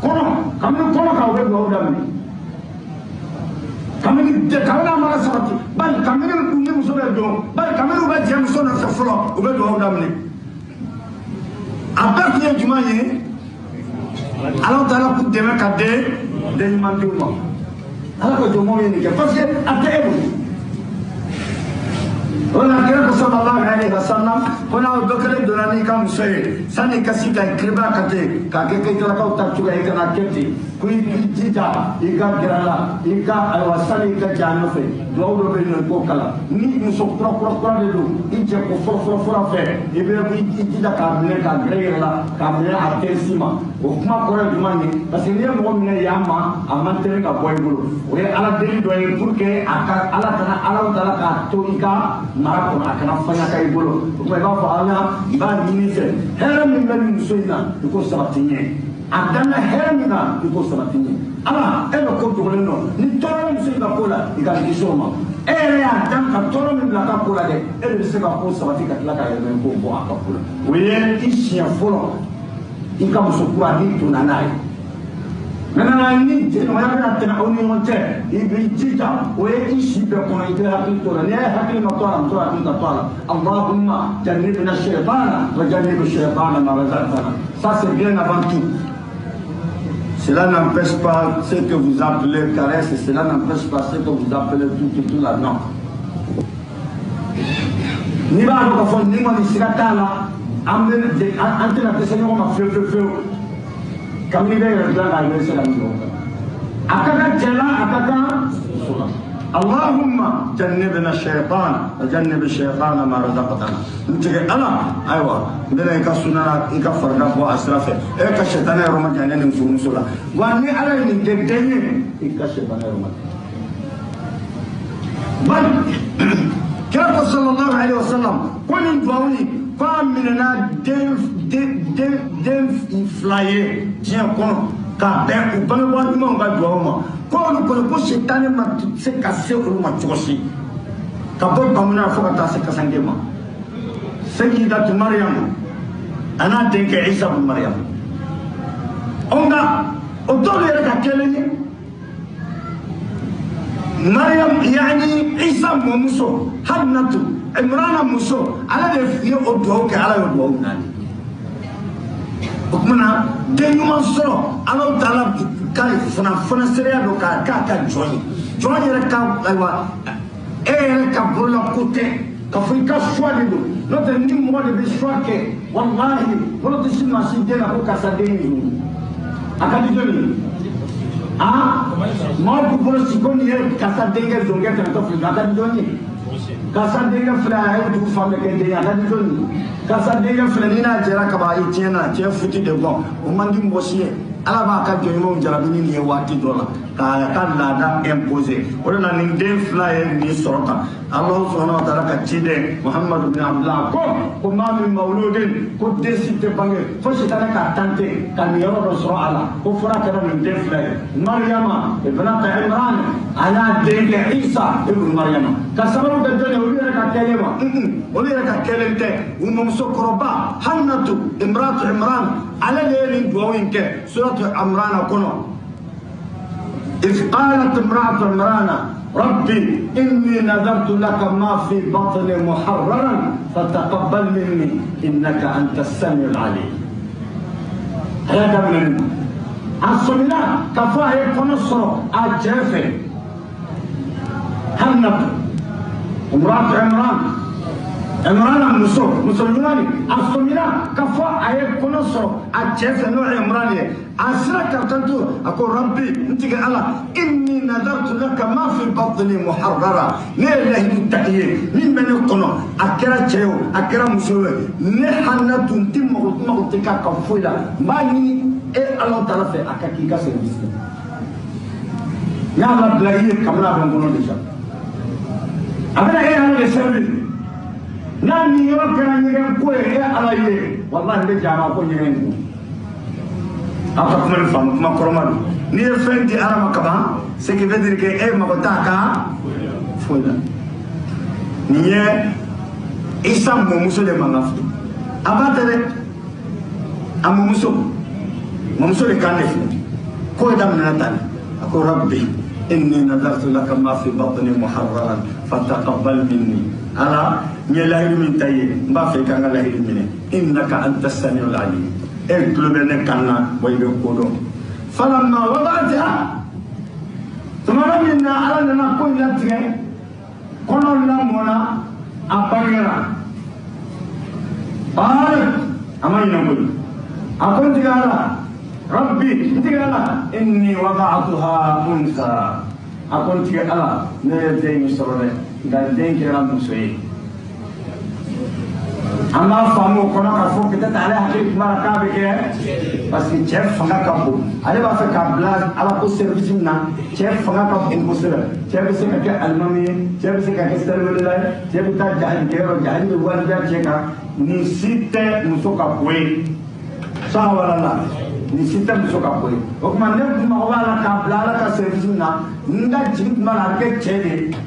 [SPEAKER 4] kɔnɔ k'aw bɛ dugawu daminɛ kabini n'a mara sabati bari kabini ni muso bɛ don bari kabini u bɛ jɛ muso nɔfɛ fɔlɔ u bɛ dugawu daminɛ a bɛɛ tun ye jumɛn ye ala taala k'u dɛmɛ ka den ɲuman diw ma ala ka jɔnmaw ye nin kɛ parce que a tɛ e bolo wala kira sallallahu alaihi wasallam kona bakare donani kam soye sani kasita kriba kate ka ke tala ka utak juga ikana kete kui jija iga gerala iga wasani ka jano fe do do be no ko kala ni muso pro de do ije ko fo fe ibe bi jija ka bele ka gerela ka bele atesima o kuma ko re dumani parce que ni mo mi ya ma amantere ka boy bolo o ye ala deli do ye pour que aka ala kana ala taala ka to iga mara kɔnɔ a kana fanya ka i bolo o tuma i b'a fɔ ala i b'a ɲini fɛ hɛrɛ min bɛ nin muso in na i k'o sabati ɲɛ a danna hɛrɛ min na i k'o sabati ɲɛ ala e bɛ ko dogolen dɔn ni tɔɔrɔ bɛ muso in ka ko la i ka kisi o ma e yɛrɛ y'a dan ka tɔɔrɔ min bila a ka ko la dɛ e de bɛ se ka ko sabati ka tila ka yɛlɛma k'o bɔ a ka ko la o ye i siɲɛ fɔlɔ i ka muso kura n'i donna n'a ye maintenant ni jɛɲɔgɔnya bɛna tɛmɛ aw ni ɲɔgɔn cɛ i b'i jija o ye i si bɛɛ kɔnɔ i tɛ hakili to la n'i ye hakili ma to a la muso hakili ka to a la allahumma jannibna shaytana wa jannibi shaytana ma razaqtana ça c'est bien avant tout. Cela n'empêche pas ce que vous appelez caresse, cela n'empêche pas ce que vous appelez tout là, non. Ni b'a dɔn k'a fɔ ni kɔni siga t'a la an tɛna dɛsɛ ɲɔgɔn ma fewu kabini bɛ yɛrɛ dilan k'a yɛrɛ se ka min a ka kan cɛ la a ka kan muso la اللهم جنبنا الشيطان وجنب الشيطان ما رزقتنا نتيجة أنا أيوة من يكسرنا يكفرنا فوق أسرافه إيه الشيطان يروم جنين نسوم سولا وأني على الدنيا الشيطان يروم بل كيف صلى الله عليه وسلم كل دعوني قام مننا دم فلاي تيان كون كابين وبنا وادما وبدوما كل شيطان ما سكاسي وما تشوسي كابون بامنا فوق تاسك سانجيما سيدة مريم أنا دينك عيسى بن مريم أونغا أدور يرك كلني مريم يعني عيسى موسو حنتو عمران موسو على في أدوك على أدوك نادي بكمنا دينو منصور على طلب كاي فنا سريع لو كا جوني ركاب أيوة ركاب برولا كوتي كفريكا شوالي دو نوتر نيم مودي بشوالك والله ولا تسمع ماشين دينا هو كاسديني أكادي جوني ما بقول سيكون يه كاسديني زونجة تنتظر أكادي جوني كاسديني فلا هاي تكفى مكاني أكادي جوني كاسديني فلا نينا جرا كباي تينا تيه فتي دبوا وماندي مبوسيه ala ba ka joyi mo jarabini ni wati dola ka lada imposé wala ni den fly ni sorta Allah subhanahu wa ta'ala ka chide Muhammad ibn Abdullah ko ma min mauludin ko desite bange fo shitana ka tante kan yoro rasul ala ko fura kana min den fly Maryama ibnat Imran ala den Isa ibn Maryama ka sababu da dole wuri ka kelema wuri ka kelente umum sokroba hannatu imrat Imran على ليل دوين كه سورة عمران كنا إذ قالت امرأة عمران ربي إني نذرت لك ما في بطني محررا فتقبل مني إنك أنت السميع العليم هذا من الصلاة كفاه يقنصر الجافة هنب امرأة عمران مسلماني الصلاة كفاه يقنصر الجافة نوع عمران أسرك تنتو أقول ربي أنت قال إني نذرت لك ما في بطني محررا لا إله إلا التأييد من يقنع أكرا تشيو أكرا مسوي نحن تنتم مغلطك كفولا ما يني إيه الله تعالى في أكاكيكا سيرفيس يا الله بلايه كملا بنقولون ديشا أبدا إيه أنا لسيرفيس ناني يوكنا نيران كوي إيه على إيه والله اللي جامعه كوي نيران كوي apa kuma fam kuma koromado ni fendi arama kaba ce qui veut dire que e makotaka fola niye isa mo muso le mangafu abatere amu muso le kanefu ko dam natan ako rabbi inni nadartu laka ma fi batni muharraran fataqabbal minni ala nyelahiru min tayi mba fe kanga lahiru mine innaka antas samiul alim اكلبنا كنا ويبكودو فلما وضعتها ثم رمينا على أن نقول لك كنا لمنا أبغيرا قال أما ينقول أقول تقال ربي تقال إني وضعتها أنثى أقول تقال نيدين سرورة قال دين كرام مسوي أما فهموا كنا كفوا كده تعالى حكي مرة كابك بس كيف فنا كابو على بس كابلاس على كل سيرفيسنا كيف فنا كاب إنبوسر كيف بس كده ألماني كيف بس كده استرلولا كيف بتاع جاهل كيف جاهل دوال جاهل كذا نسيت مسوك كابوي صح ولا لا نسيت مسوك كابوي وكمان نبغى ما هو على كابلالا كسيرفيسنا ندا جيت مرة كده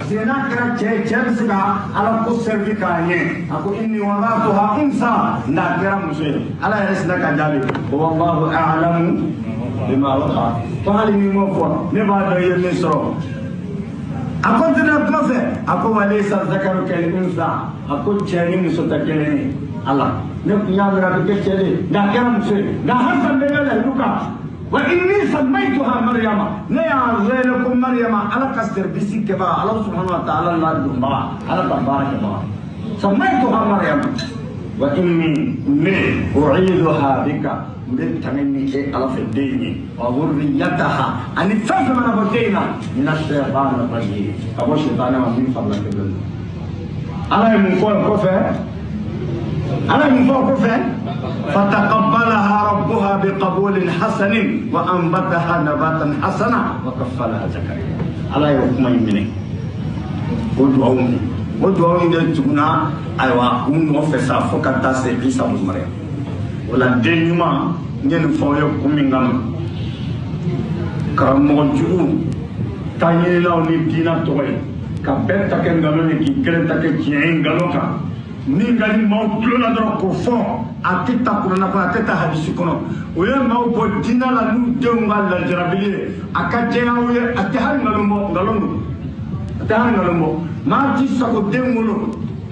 [SPEAKER 4] سينا كده كيف بس كده على كل سيرفيس كاية أقول إني وضعتها أنثى نكرة مسوي على اسمك كجابي والله أعلم بما وضع فهل يموفى نبغى يمسره أقول تنا كمفة أقول وليس الذكر كالأنثى أقول شيء مسوتكلني الله نبغى نرى كده نكرة مسوي نحن بيننا لوكا وإني سميتها مريم لا غيركم مريم على كسر بسيك با الله سبحانه وتعالى لا يدوما على تبارك الله سميتها مريم وإني أعيدها بك من تمنيك على في الدين وذريتها أن تفهم من بدينا من الشيطان الرجيم أبو الشيطان ومن فضلك بالله على من فوق الكفر على من فوق الكفر فتقبلها ربها بقبول حسن وأنبتها نباتا حسنا وكفلها زكريا على يوم يمني ودعوني تقولنا أيوة من وفسا فكتا سيبيسا مزمرين ولا دينيما نفوي كومينغام كرامون جو تانيلا ونيتينا توي كابتا كنغالوني كي كرتا كيين غالوكا نيغالي ماو كلونا درو كوفو اتيتا كونا كونا اتيتا حديث كونو ويا ماو بودينا لا نو ديونغا لا جرابيلي اكاتيا ويا اتيها غالومو غالومو اتيها غالومو ما تيسا كو ديمولو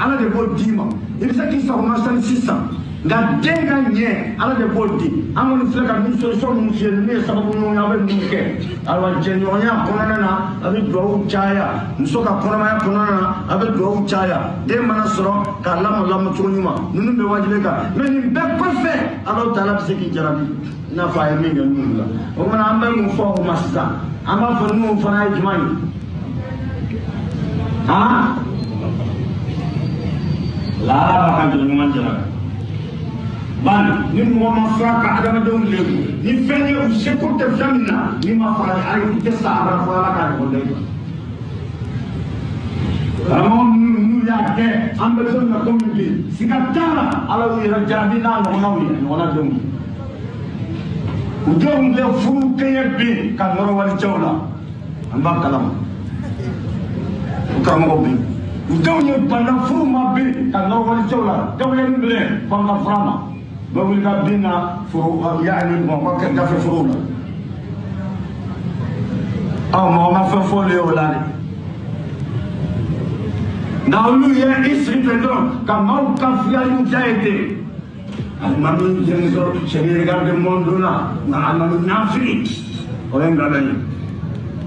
[SPEAKER 4] انا دي بوديما يبسا كيسا كو ماسان سيسا nga denga nye ala de boldi amoni fleka mi solution mu fiel ni sababu no yabe nuke alwa jenyonya konana na abi do chaya musoka konama ya konana abi do chaya de mana soro kala mo lamu tunyuma nunu be wajile ka meni be kofe alo tala biseki jarabi na fa yemi ngamula o mana amba mu fo o masa ama fo nu fo na ijmani ha la ba kan tu man jarabi ban ni mo ma fraka adama don legu ni fenye u sekurte famina ni ma fara ay te sabra fara ka ko de ramon nu ya ke ambe son na kombi sikatara ala wi rajabi na no nawi no na dum u dum le furu keye bi ka noro wal jawla amba kalam ka mo bi u dum ye bana furu ma bi ka noro wal jawla dawle ni le fanga frama بقول قبلنا فروق يعني ما كان في فروق أو ما في فولي ولا نقول يا إسرائيل بدون كم هو كافيا يجاهد المهم جنسو شبيه قال الموندونا نعم نافي وين قالني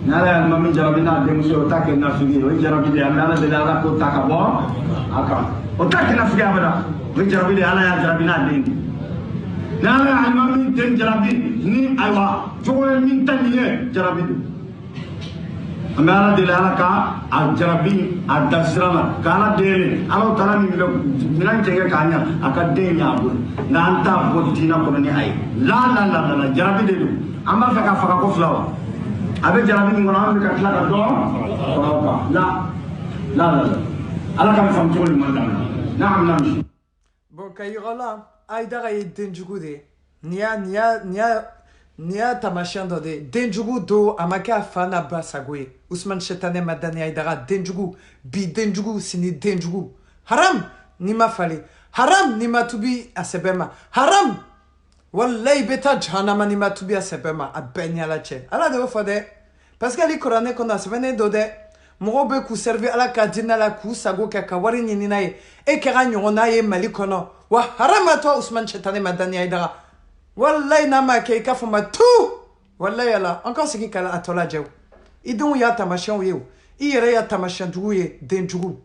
[SPEAKER 4] نلا المهم جربنا جنسو تاك نافي وين جربنا أنا دلارا كو تاكبو أكا وتاك نافي أبدا وين جربنا أنا يا جربنا دين نالا عما من تن جرابي ني ايوا جوه من تنيه جرابي امالا دلالا كا الجرابي الدسرما كانا ديني الله تعالى من جيغا كانيا اكا دينيا ابو نانتا بوتينا كوني اي لا لا لا لا جرابي ديلو اما فكا فكا كفلاوا ابي جرابي نغنا من كتلا دو لا لا لا الله كان فهمتوا لي نعم نعم
[SPEAKER 1] bon kayrola Aïdara et Denjugu de Nia Tamashian de Denjugu do Amaka Fana Basagwe Ousmane Chetane Madani Aïdara Denjugu Bi Denjugu Sini Denjugu Haram Nima Fale Haram Nima Tubi Asebema Haram Wallahi Beta Jhanama Nima Tubi Asebema A Benya Lache Ala de Ofade parce que les Korané qu'on a sevene dode Morobe ku servi ala kadina la ku sago kakawari ninaye e keranyo onaye malikono wa harama toi Ousmane Chetane Madani Aïdara wallahi nama ke kafuma tout wallahi ala encore ce qui kala atola jew idon ya tamashan yew ire ya tamashan douye denjuru.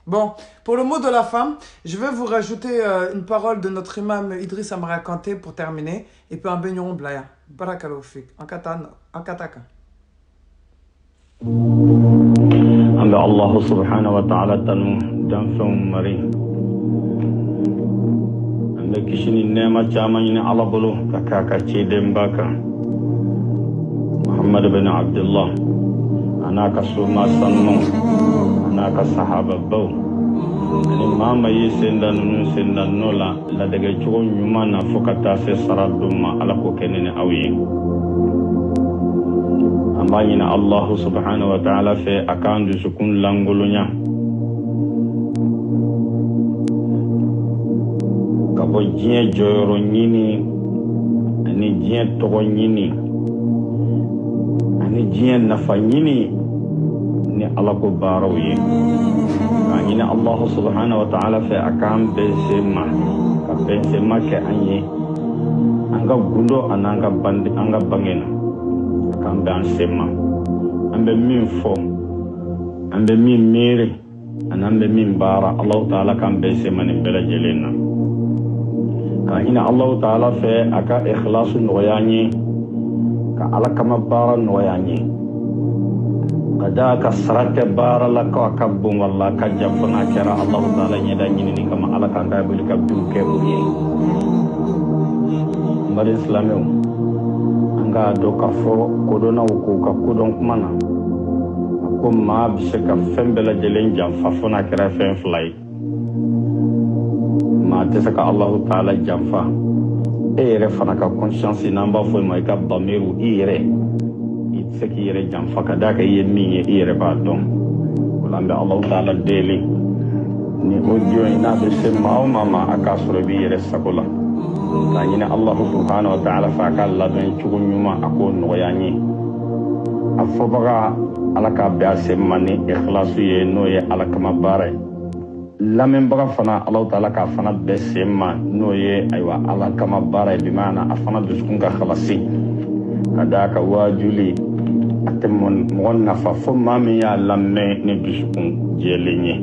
[SPEAKER 1] Bon, pour le mot de la fin, je vais vous rajouter une parole de notre imam Idriss Amara Kanté pour terminer et puis un beignon blaya barakallahu fik en kataka.
[SPEAKER 5] عند الله سبحانه وتعالى دنفهم مري عند كشني النعمة جامعين على بلو كاكا تشيدن باكا محمد بن عبد الله أنا كسوما سنو أنا كصحابة بو أنا ماما يسندا نون سندا نولا لدغه چو نيومانا فكتا سي سرادوما على كوكنين اوي ambayina Allah subhanahu wa ta'ala fe akandu sukun langulunya kabo jie joro nyini ani jie togo nyini ani jie nafa nyini ni ala ko barawi ani Allah subhanahu wa ta'ala fe akam be sema ka be sema ke anye anga gundo ananga bandi anga bangena kambe ansema ambe min fo ambe min mere anambe min bara Allah taala kambe sema ni bela jelena ka ina Allah ta'ala fe aka ikhlasu noyanyi ka ala kama bara noyanyi kada ka sarate bara la ka kabbu walla ka jafna kera Allah ta'ala nyada nyini kama ala kan da bul ka du ke buye mari islamu anga do ka fo kodona ko ka kodon kumana ko ma bi se ka fembela jelen jam fa fona kera fen fly ma te saka Allah ta'ala jamfa ere fana ka conscience namba fo ma ka bamiru ire seki yere jamfa ka da ka yemi ire ba don lambe Allah ta'ala deli ni odio ina be se mama aka soro bi yere sakola ta ni Allah subhanahu wa ta'ala fa ka la don chugo nyuma ako no yanyi afobaga alaka be asemani ikhlasu ye no ye alaka mabare lamen baga fana Allah ta'ala ka fana be sema no ye aywa alaka mabare bi mana afana duskun ka khalasi kada ka wajuli atemon monna fa fo mami ya lamme ne duskun jelenye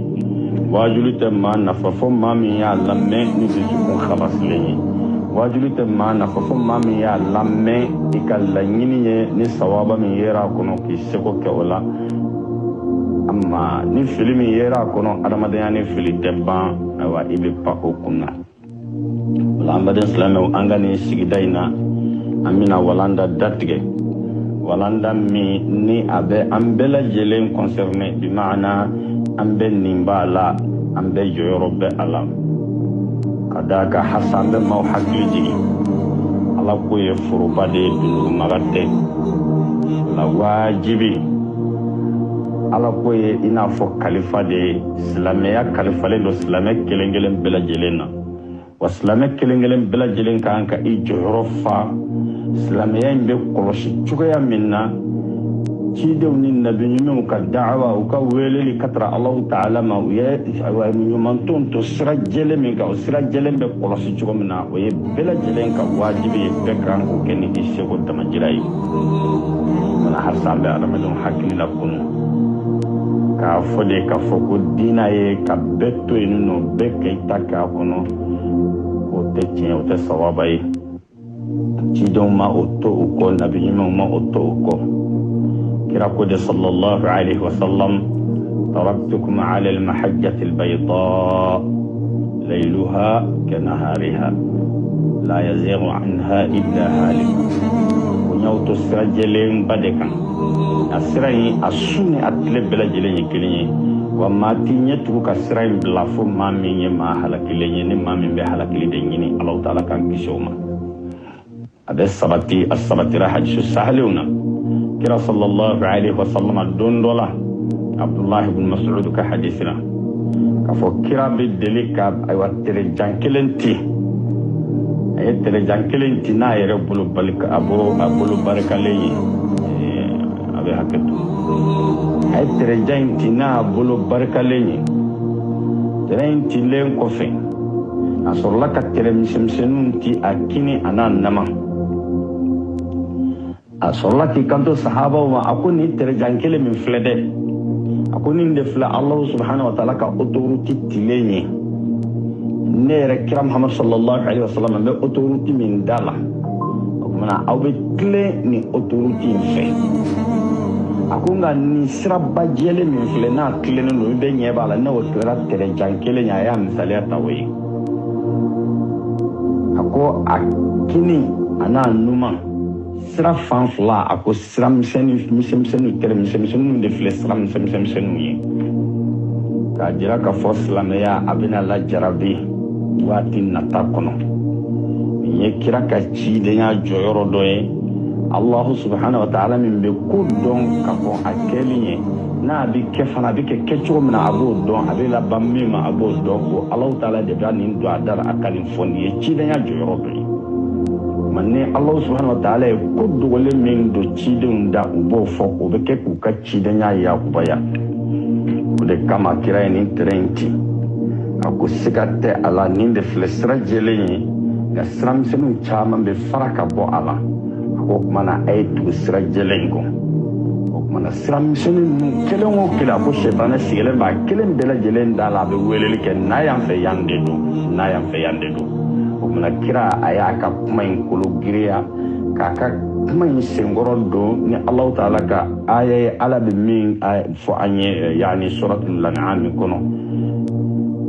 [SPEAKER 5] wajuli te man fa fo mami ya lamme ne duskun khalas lenye wajuli te man fa fo mami ya lamme ikalla nyini ni sawaba mi yera kono ki seko ke wala amma ni filmi yera kono adamadanya ni fili debba awa ibe pa okunna lambaden islamu angani sigidaina amina walanda datige walanda mi ni abe ambela jelen concerné bi maana ambe nimbala ambe joyorobe alam kadaka hasambe maw hakiji ala ko ye furubade dunu magate la wajibi ala ko ye ina fo khalifa de islamiya khalifa le do islamiya kelengelen bela jelena wa islamiya kelengelen bela jelen kan ka I joyorofa islamiya be kolosi chugaya minna cidew ni nabi ñu ka da'wa u ka weleli katra Allah ta'ala ma ya wa ñu man ton to sira jele min ka sira jele be kolosi chugo minna o ye bela jelen ka wajibi be kan ko keni isse ko dama jiray wala hasabe adama don hakili la kunu ka fode ka foko dina ye ka betto inu be ke taka kono o te tien o te sawabai cidew ma o to ko nabi ñu ma o to ko كراكود صلى الله عليه وسلم تركتكم على المحجة البيضاء ليلها كنهارها لا يزيغ عنها إلا هالك ونيوت السرجلين بدكا السرعي السوني أتلب بلجلين كلين وما تنيتوك السرعي بلافو ما من يما حلق لين ما من بحلق لدينيني الله تعالى كان كشوما هذا السبتي راح سهلونا كرا صلى الله عليه وسلم دون دولا عبد الله بن مسعود كحديثنا كفو كرا بالدليل ايوا ترجان كلنتي اي ترجان كلنتي نا يربلو بالك ابو بركه لي ابي حكتو اي ترجان تنا ابو بركه لي ترنتي لين كوفي اصل لك ترمسمسنتي اكيني انا نما asolati kanto sahaba wa akuni terjankele min flede akuni ndefla Allah subhanahu wa ta'ala ka autorité tilenye nere kiram Muhammad sallallahu alaihi wasallam be autorité min dala mana awbe clé ni autorité fe akunga ni siraba jele min fle na clé no be nyebala na wotora terjankele nya ya misali atawe ako akini ana numa sira fanfla ako sira misemi tere misemi de fle sira misemi ka jira ka fo islamia abina la jarabi wati nata kono ye kira ka ci de nya joyoro doye Allah subhanahu wa ta'ala min be ko don ka ko akeliye na bi kefana bi ke kecho mina abo don abila bammima abo don ko Allah ta'ala de danin do adar akalin fon ye ci de nya joyoro doye manne Allah subhanahu wa ta'ala ko dole min do cidin da ubo fo ko be ke ku ka cidin ya kubaya de kama kira ni trenti ako sigate ala ninde flesra jeleni ya sram senu chama be faraka bo ala ko mana ay tu sra jelengo ko mana sram senu kelongo kila ko shebana sigele ba kelen bela jelen da la be welele ke nayam fe yande do muna kira aya ka kuma in kulu giriya ka kuma in sengoro do ni Allah ta'ala ka aya ala bi min fo anye yani suratul an'am kono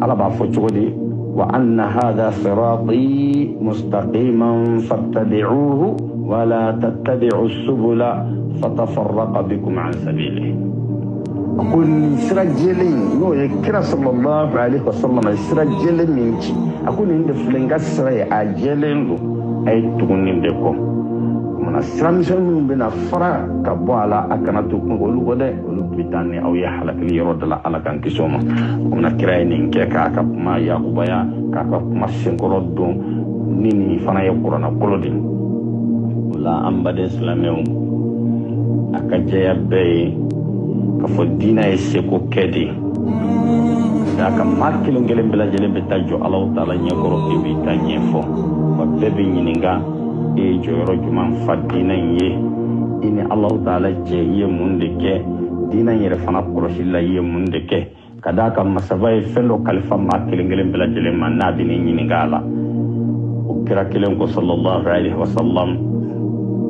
[SPEAKER 5] ala ba fo chogodi wa anna hadha sirati mustaqiman fattabi'uhu wa la tattabi'us subula fatafarraqa bikum an sabilihi. Akun sira jelen no ye kira sallallahu alaihi wasallam sira jelen minci akun inde flenga sira a jelen do ay tugunin de ko mana sira misal bina fara ka bala akana to ko lu gode lu bitani aw ya halakli rodala ala kan kisoma ona kira ni ke ka ma ya kubaya ka ma senkoro do nini fana ya qur'ana kolodin wala ambade islameu akajaya bay kafo dina e seko kedi da ka makilo ngele bela jele betajo Allah taala nyakoro e bi tanyefo ba bebe nyininga e joro juman fadina ye ini Allah taala je ye mundeke dina yere fana korosilla ye mundeke kada ka masabay fendo khalifa makilo ngele bela jele manna dini nyininga ala o kira kelen ko sallallahu alaihi wasallam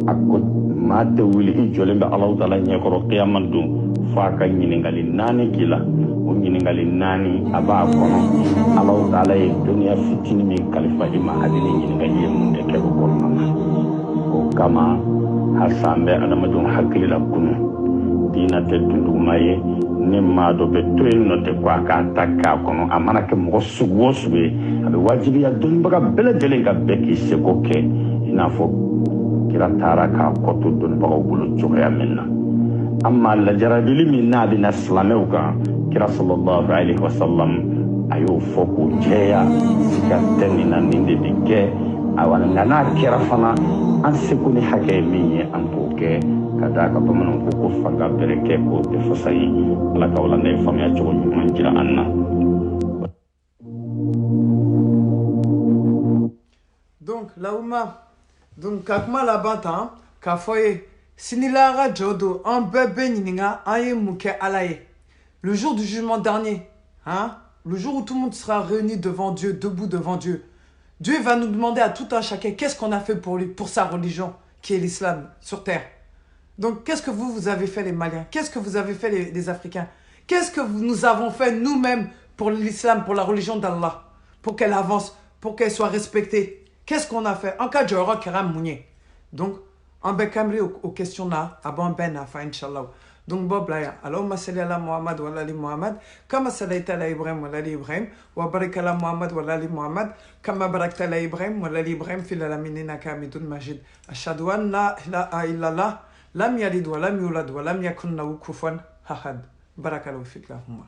[SPEAKER 5] akko mate wuli e jole be Allah taala nyakoro qiyamandu faka nyiningali nani kila o nyiningali nani aba kono Allah taala e dunya fitini mi khalifa ima adini nyiningali munde ke ko kono o kama hasambe adamadun hakili la kunu dina te dundu maye ne ma do be to no te kwa ka takka kono amana ke mo sugo sube abe wajibi ya dun baga bele jele ga beki se ko ke ina fo kira tara ka ko to dun baga bulu joya minna amma la jarabili min nabi na islameuka kira sallallahu alaihi wasallam ayo foku jeya sikateni na ninde dike awana ngana kira fana ansekuni hake minye anpoke kada ka pamano ko fanga bereke ko te fasai la kawla ne famya jogo manjira anna.
[SPEAKER 1] Donc lauma donc kakma la bata ka foye Sinilara Jodo, un bébé nininga, un mouke alaye. Le jour du jugement dernier, hein, le jour où tout le monde sera réuni devant Dieu, debout devant Dieu, Dieu va nous demander à tout un chacun qu'est-ce qu'on a fait pour lui, pour sa religion, qui est l'islam, sur terre. Donc, qu'est-ce que vous avez fait les Maliens? Qu'est-ce que vous avez fait les Africains? Qu'est-ce que nous avons fait nous-mêmes pour l'islam, pour la religion d'Allah, pour qu'elle avance, pour qu'elle soit respectée? Qu'est-ce qu'on a fait? En cas de Jora Karam Mounier. Donc, en bekamri aux questions là, avant ben afa inshallah. Donc Bob là, Allahumma salli ala Muhammad wa ali Muhammad, kama sallaita ala Ibrahim wa ali Ibrahim, wa barik ala Muhammad wa ali Muhammad, kama barakta ala Ibrahim wa ali Ibrahim fil alamin innaka Hamidun Majid. Ashhadu an la ilaha illallah, lam yalid wa lam yulad wa lam yakun lahu kufuwan ahad. Barakallahu fik lahumma.